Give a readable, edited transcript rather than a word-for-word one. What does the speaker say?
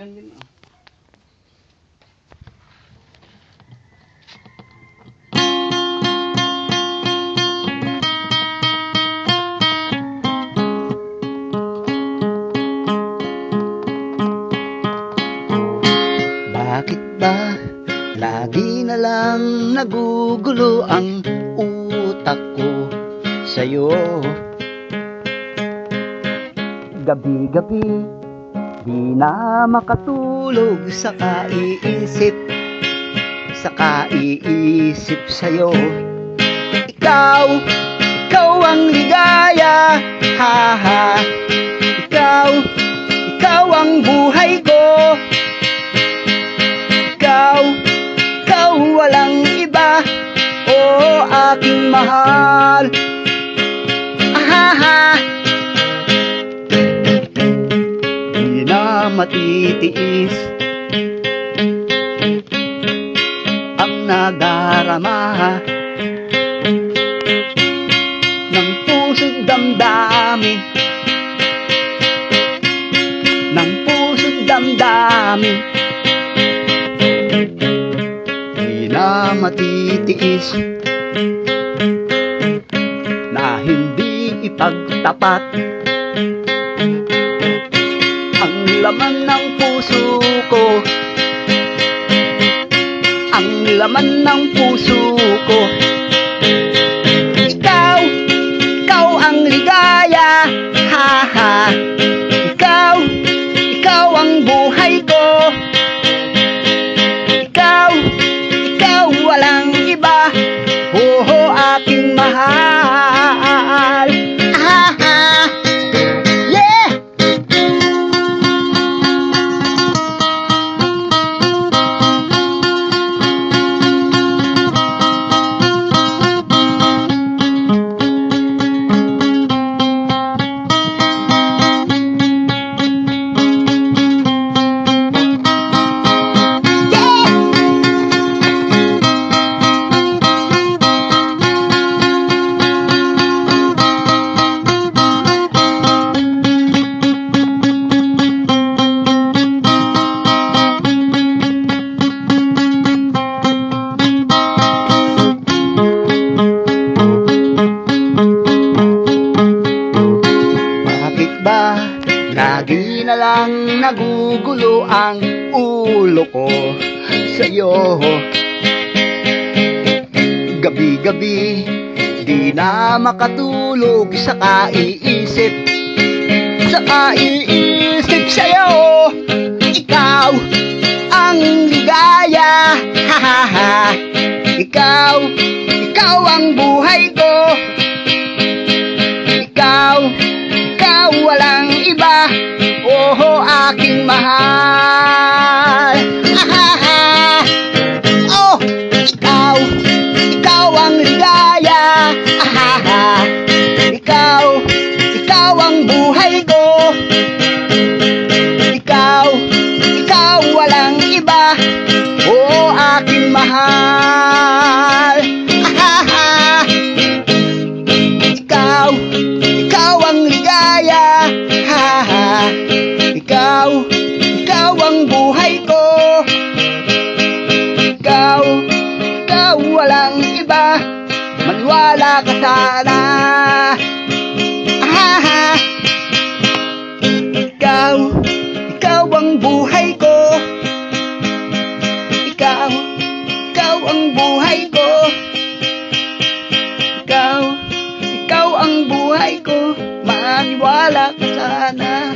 Yan din ah. Bakit ba lagi na lang nagugulo ang utak ko sa'yo? Gabi-gabi di na makatulog sa kaiisip sa'yo. Ikaw ang ligaya, ha. Ikaw ang buhay ko. Ikaw walang iba, oh aking mahal. Di na matitiis ang nadarama ng puso't damdamin, Di na matitiis na hindi ipagtapat ang laman ng puso ko, Ikaw ang ligaya, ha. Ikaw ang buhay ko. Ikaw walang iba, oh aking mahal. Yeah! Lagi na lang nagugulo ang ulo ko sa'yo. Gabi-gabi di na makatulog sa kaiisip sa'yo. Ikaw ang ligaya, ha. Ikaw ang buhay ko. Ikaw walang iba, oh aking mahal. Oh, ikaw ang ligaya, Ikaw ang buhay ko. Ikaw walang iba, oh aking mahal. Ikaw ang ligaya, Ikaw ang buhay ko. Ikaw walang iba, maniwala ka sana. Ikaw ang buhay ko. Ikaw ang buhay ko. Ikaw ang buhay ko, maniwala ka sana.